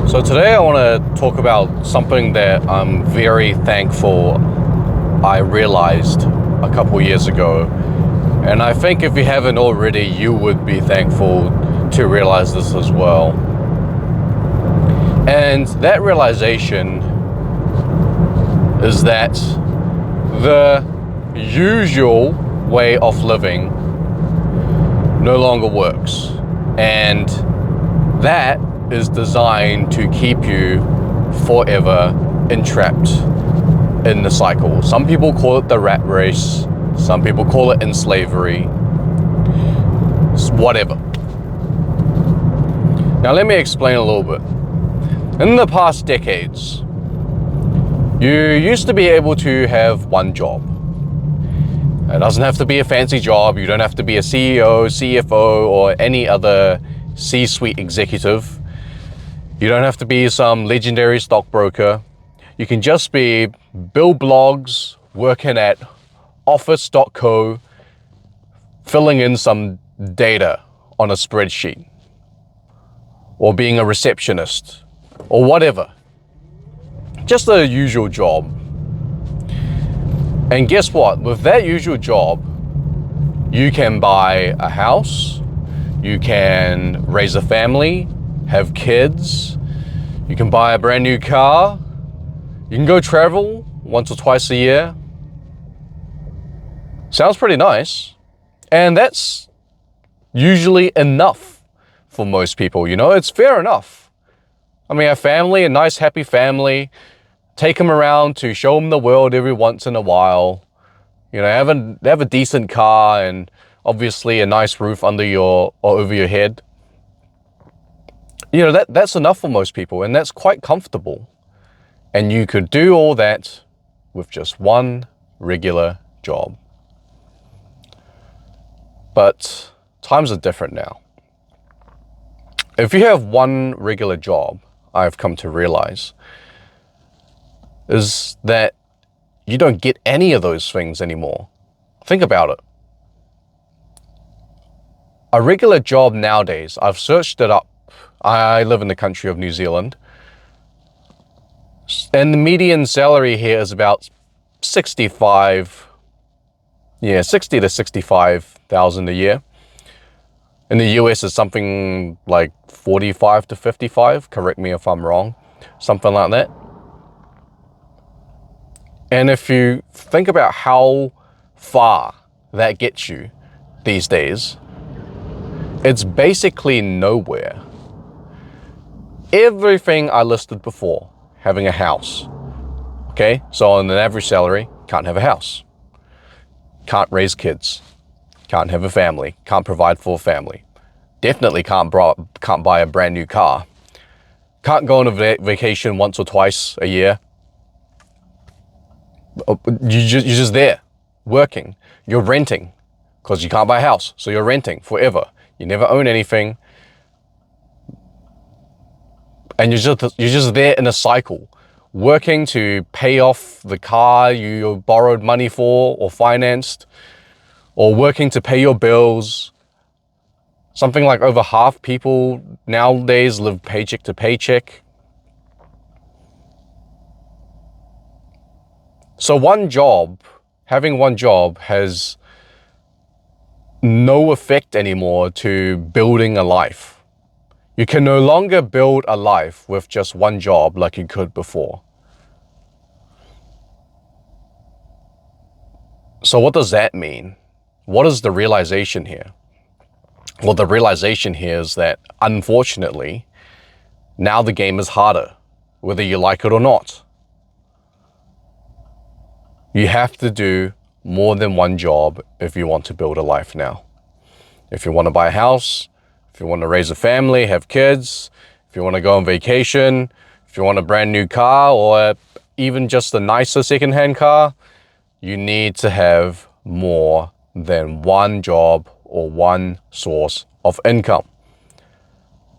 So today I want to talk about something that I'm very thankful I realized a couple years ago. And I think if you haven't already, you would be thankful to realize this as well. And that realization is that the usual way of living no longer works. And that is designed to keep you forever entrapped in the cycle. Some people call it the rat race. Some people call it in slavery. Whatever. Now let me explain a little bit. In the past decades, you used to be able to have one job. It doesn't have to be a fancy job. You don't have to be a CEO, CFO, or any other C-suite executive. You don't have to be some legendary stockbroker. You can just be Bill Bloggs working at office.co, filling in some data on a spreadsheet, or being a receptionist, or whatever. Just a usual job. And guess what? With that usual job, you can buy a house, you can raise a family, have kids, you can buy a brand new car, you can go travel once or twice a year. Sounds pretty nice. And that's usually enough for most people, you know? It's fair enough. I mean, a family, a nice happy family, take them around to show them the world every once in a while. You know, have a decent car and obviously a nice roof under or over your head. You know, that's enough for most people, and that's quite comfortable. And you could do all that with just one regular job. But times are different now. If you have one regular job, I've come to realize, is that you don't get any of those things anymore. Think about it. A regular job nowadays, I've searched it up. I live in the country of New Zealand. And the median salary here is about 60 to 65,000 a year. In the US, it's something like 45 to 55. Correct me if I'm wrong. Something like that. And if you think about how far that gets you these days, it's basically nowhere. Everything I listed before, having a house, okay? So on an average salary, can't have a house. Can't raise kids. Can't have a family. Can't provide for a family. Definitely can't buy a brand new car. Can't go on a vacation once or twice a year. You're just there, working. You're renting, because you can't buy a house, so you're renting forever. You never own anything. And you're just there in a cycle, working to pay off the car you borrowed money for or financed, or working to pay your bills. Something like over half people nowadays live paycheck to paycheck. So having one job has no effect anymore to building a life. You can no longer build a life with just one job like you could before. So what does that mean? What is the realization here? Well, the realization here is that, unfortunately, now the game is harder, whether you like it or not. You have to do more than one job if you want to build a life now. If you want to buy a house, if you want to raise a family, have kids, if you want to go on vacation, if you want a brand new car, or even just a nicer secondhand car, you need to have more than one job or one source of income.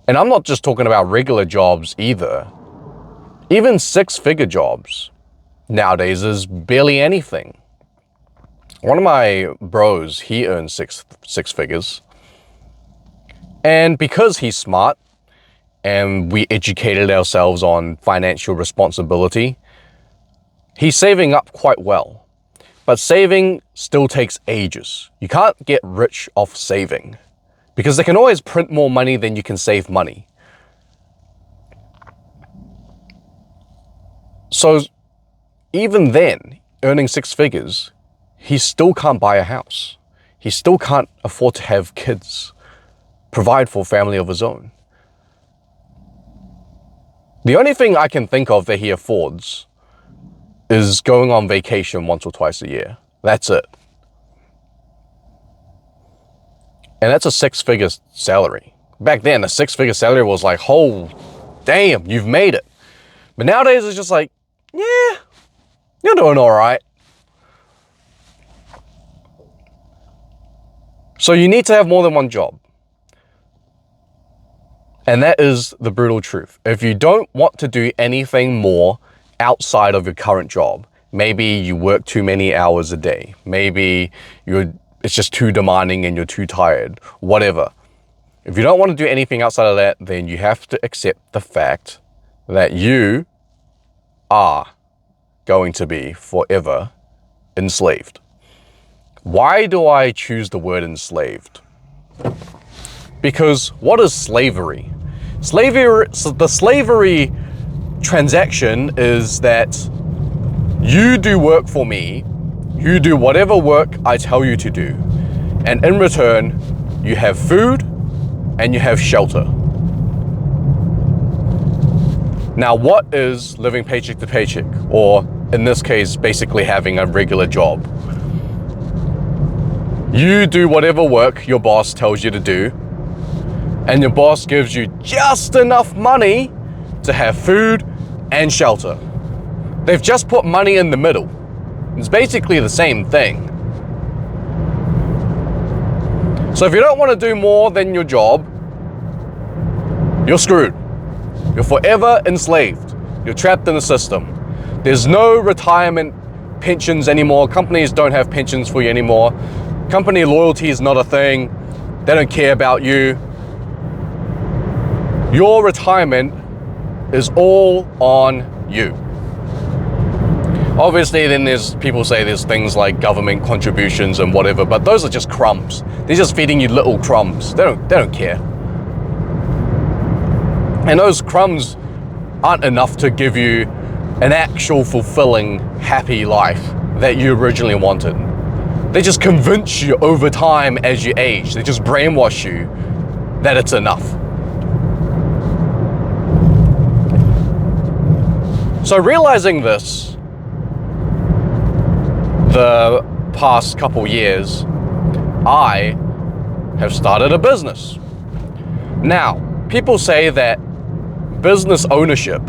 And I'm not just talking about regular jobs either. Even six-figure jobs nowadays is barely anything. One of my bros, he earns six figures. And because he's smart and we educated ourselves on financial responsibility, he's saving up quite well. But saving still takes ages. You can't get rich off saving because they can always print more money than you can save money. So even then, earning 6 figures, he still can't buy a house. He still can't afford to have kids, provide for a family of his own. The only thing I can think of that he affords is going on vacation once or twice a year. That's it. And that's a 6-figure salary. Back then, a 6-figure salary was like, oh, damn, you've made it. But nowadays, it's just like, yeah, you're doing all right. So you need to have more than one job. And that is the brutal truth. If you don't want to do anything more outside of your current job, maybe you work too many hours a day, maybe it's just too demanding and you're too tired, whatever. If you don't want to do anything outside of that, then you have to accept the fact that you are going to be forever enslaved. Why do I choose the word enslaved? Because what is slavery? The slavery transaction is that you do work for me, you do whatever work I tell you to do, and in return, you have food and you have shelter. Now, what is living paycheck to paycheck? Or in this case, basically having a regular job. You do whatever work your boss tells you to do, and your boss gives you just enough money to have food and shelter. They've just put money in the middle. It's basically the same thing. So if you don't want to do more than your job, you're screwed. You're forever enslaved. You're trapped in the system. There's no retirement pensions anymore. Companies don't have pensions for you anymore. Company loyalty is not a thing. They don't care about you. Your retirement is all on you. Obviously, then there's people say there's things like government contributions and whatever, but those are just crumbs. They're just feeding you little crumbs. They don't care. And those crumbs aren't enough to give you an actual fulfilling, happy life that you originally wanted. They just convince you over time as you age. They just brainwash you that it's enough. So realizing this, the past couple years, I have started a business. Now, people say that business ownership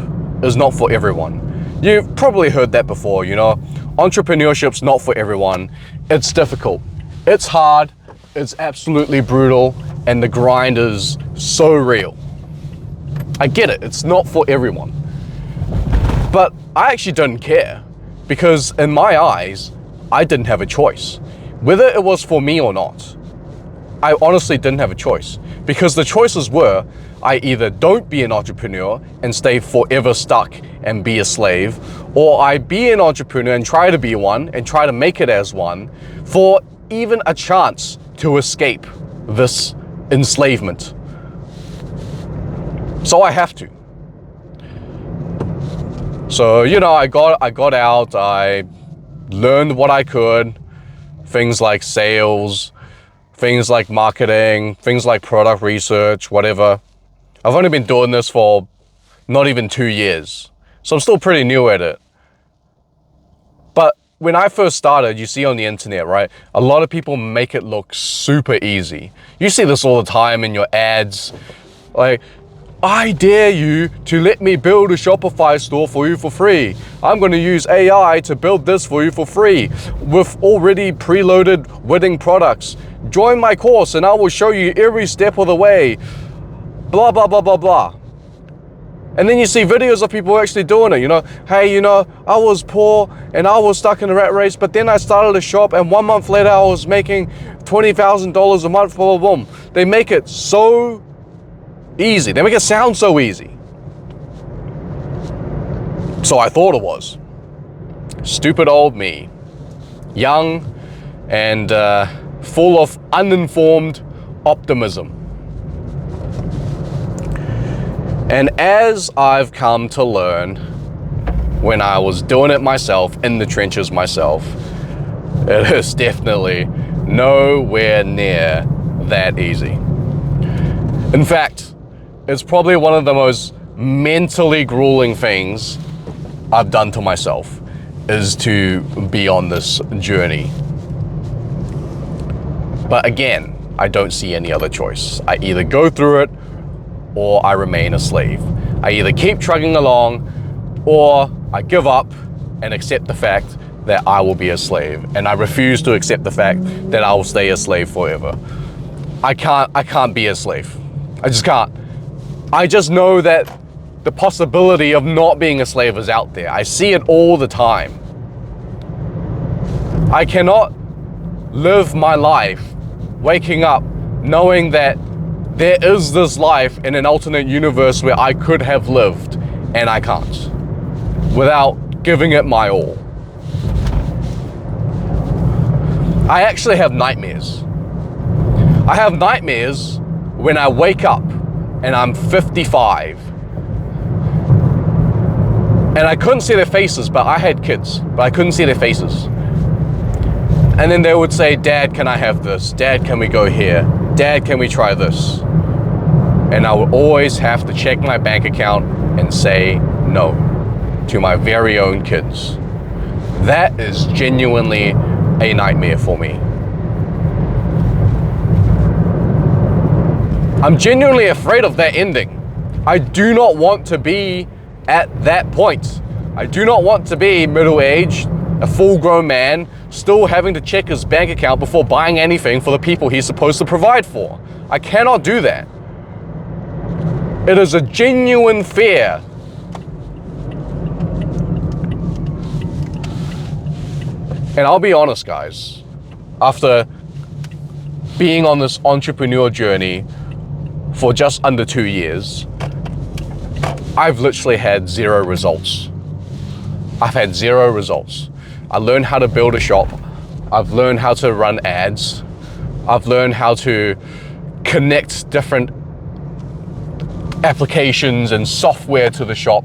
is not for everyone. You've probably heard that before, you know. Entrepreneurship's not for everyone. It's difficult. It's hard. It's absolutely brutal. And the grind is so real. I get it. It's not for everyone. But I actually didn't care, because in my eyes, I didn't have a choice. Whether it was for me or not, I honestly didn't have a choice, because the choices were, I either don't be an entrepreneur and stay forever stuck and be a slave, or I be an entrepreneur and try to be one and try to make it as one for even a chance to escape this enslavement. So I have to. So, you know, I got out, I learned what I could, things like sales, things like marketing, things like product research, whatever. I've only been doing this for not even 2 years, so I'm still pretty new at it. But when I first started, you see on the internet, right? A lot of people make it look super easy. You see this all the time in your ads, like, I dare you to let me build a Shopify store for you for free. I'm going to use AI to build this for you for free with already preloaded winning products. Join my course and I will show you every step of the way. Blah, blah, blah, blah, blah. And then you see videos of people actually doing it, you know. Hey, you know, I was poor and I was stuck in a rat race, but then I started a shop and 1 month later I was making $20,000 a month, blah, blah, blah. They make it so Easy. They make it sound so easy. So I thought it was. Stupid old me. Young and full of uninformed optimism. And as I've come to learn when I was doing it myself, in the trenches myself, it is definitely nowhere near that easy. In fact, it's probably one of the most mentally grueling things I've done to myself, is to be on this journey. But again, I don't see any other choice. I either go through it or I remain a slave. I either keep trucking along or I give up and accept the fact that I will be a slave. And I refuse to accept the fact that I will stay a slave forever. I can't be a slave. I just can't. I just know that the possibility of not being a slave is out there. I see it all the time. I cannot live my life waking up knowing that there is this life in an alternate universe where I could have lived and I can't, without giving it my all. I actually have nightmares. I have nightmares when I wake up and I'm 55. And I couldn't see their faces, but I had kids, but I couldn't see their faces. And then they would say, Dad, can I have this? Dad, can we go here? Dad, can we try this? And I would always have to check my bank account and say no to my very own kids. That is genuinely a nightmare for me. I'm genuinely afraid of that ending. I do not want to be at that point. I do not want to be middle-aged, a full-grown man, still having to check his bank account before buying anything for the people he's supposed to provide for. I cannot do that. It is a genuine fear. And I'll be honest, guys, after being on this entrepreneur journey for just under 2 years, I've literally had zero results. I've had zero results. I learned how to build a shop. I've learned how to run ads. I've learned how to connect different applications and software to the shop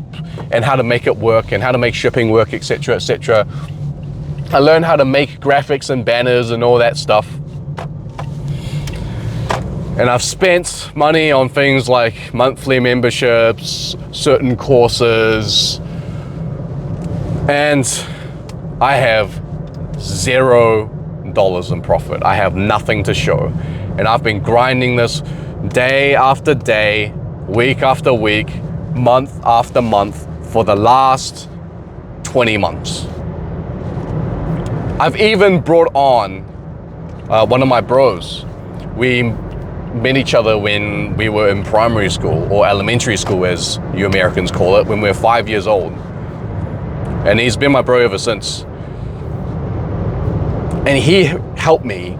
and how to make it work and how to make shipping work, etc., etc. I learned how to make graphics and banners and all that stuff. And I've spent money on things like monthly memberships, certain courses, and I have $0 in profit. I have nothing to show. And I've been grinding this day after day, week after week, month after month for the last 20 months. I've even brought on one of my bros. We met each other when we were in primary school, or elementary school as you Americans call it, when we were 5 years old. And he's been my bro ever since. And he helped me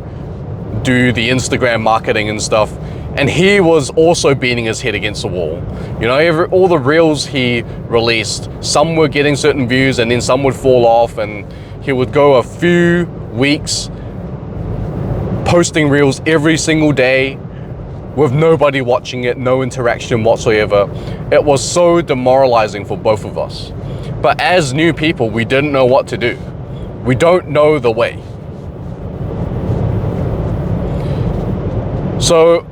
do the Instagram marketing and stuff. And he was also beating his head against the wall. You know, all the reels he released, some were getting certain views and then some would fall off, and he would go a few weeks posting reels every single day with nobody watching it, no interaction whatsoever. It was so demoralizing for both of us. But as new people, we didn't know what to do. We don't know the way. So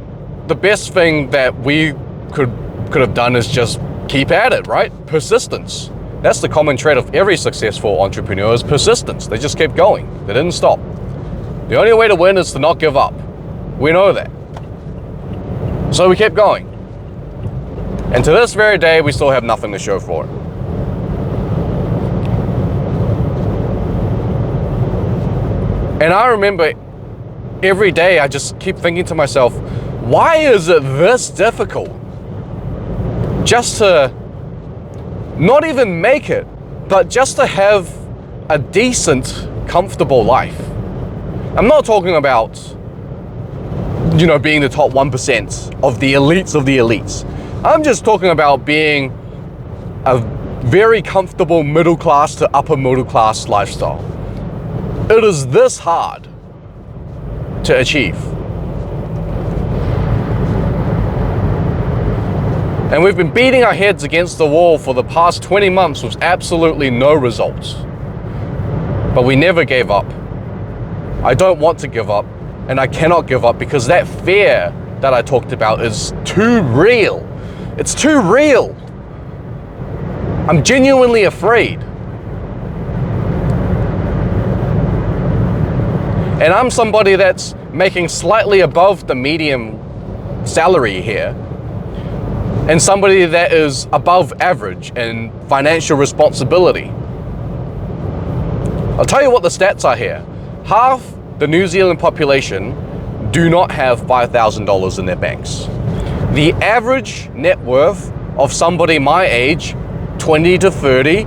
the best thing that we could have done is just keep at it, right? Persistence. That's the common trait of every successful entrepreneur, is persistence. They just kept going. They didn't stop. The only way to win is to not give up. We know that. So we kept going. And to this very day, we still have nothing to show for it. And I remember every day I just keep thinking to myself, why is it this difficult just to not even make it, but just to have a decent, comfortable life? I'm not talking about you know, being the top 1% of the elites of the elites. I'm just talking about being a very comfortable middle class to upper middle class lifestyle. It is this hard to achieve. And we've been beating our heads against the wall for the past 20 months with absolutely no results. But we never gave up. I don't want to give up, and I cannot give up because that fear that I talked about is too real. It's too real. I'm genuinely afraid. And I'm somebody that's making slightly above the median salary here, and somebody that is above average in financial responsibility. I'll tell you what the stats are here. Half the New Zealand population do not have $5,000 in their banks. The average net worth of somebody my age, 20 to 30,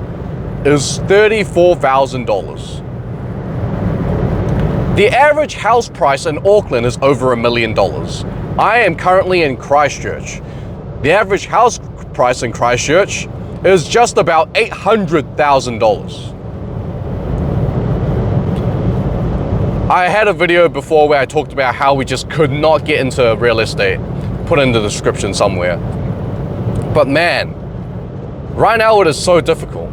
is $34,000. The average house price in Auckland is over $1 million. I am currently in Christchurch. The average house price in Christchurch is just about $800,000. I had a video before where I talked about how we just could not get into real estate. Put it in the description somewhere. But man, right now it is so difficult.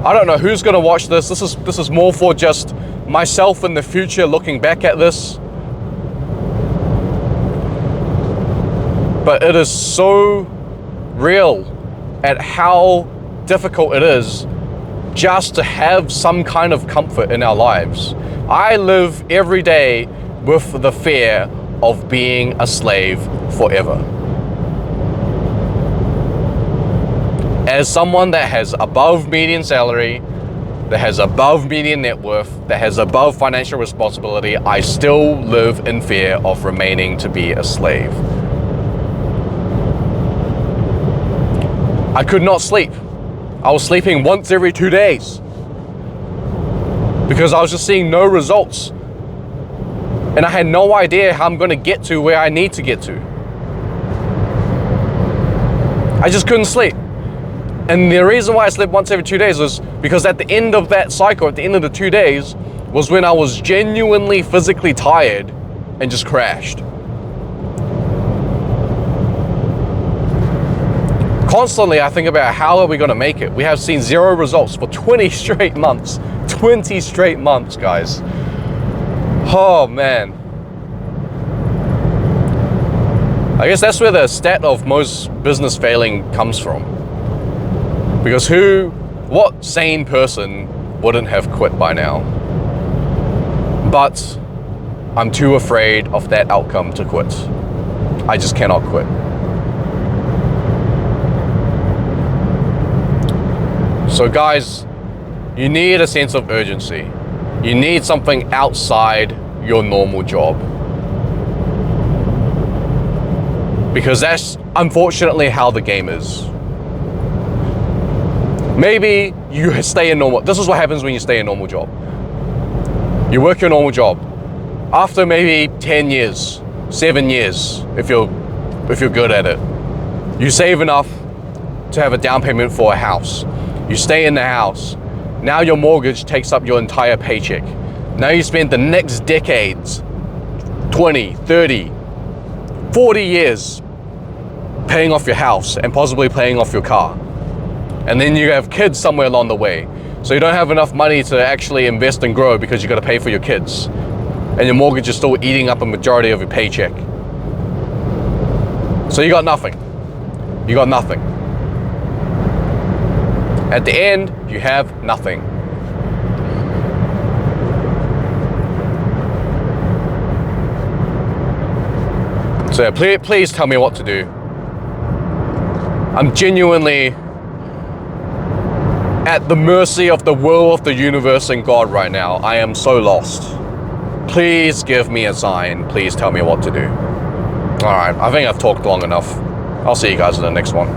I don't know who's gonna watch this. This is more for just myself in the future looking back at this. But it is so real at how difficult it is just to have some kind of comfort in our lives. I live every day with the fear of being a slave forever. As someone that has above median salary, that has above median net worth, that has above financial responsibility, I still live in fear of remaining to be a slave. I could not sleep. I was sleeping once every 2 days because I was just seeing no results. And I had no idea how I'm going to get to where I need to get to. I just couldn't sleep. And the reason why I slept once every 2 days was because at the end of that cycle, at the end of the 2 days, was when I was genuinely physically tired and just crashed. Constantly, I think about how are we going to make it? We have seen zero results for 20 straight months. 20 straight months, guys. Oh, man. I guess that's where the stat of most business failing comes from. Because what sane person wouldn't have quit by now? But I'm too afraid of that outcome to quit. I just cannot quit. So guys, you need a sense of urgency. You need something outside your normal job. Because that's unfortunately how the game is. Maybe you stay in normal. This is what happens when you stay in a normal job. You work your normal job. After maybe 10 years, 7 years, if you're good at it, you save enough to have a down payment for a house. You stay in the house. Now your mortgage takes up your entire paycheck. Now you spend the next decades, 20, 30, 40 years paying off your house and possibly paying off your car. And then you have kids somewhere along the way. So you don't have enough money to actually invest and grow because you got to pay for your kids. And your mortgage is still eating up a majority of your paycheck. So you got nothing. You got nothing. At the end, you have nothing. So please tell me what to do. I'm genuinely at the mercy of the will of the universe and God right now. I am so lost. Please give me a sign. Please tell me what to do. All right, I think I've talked long enough. I'll see you guys in the next one.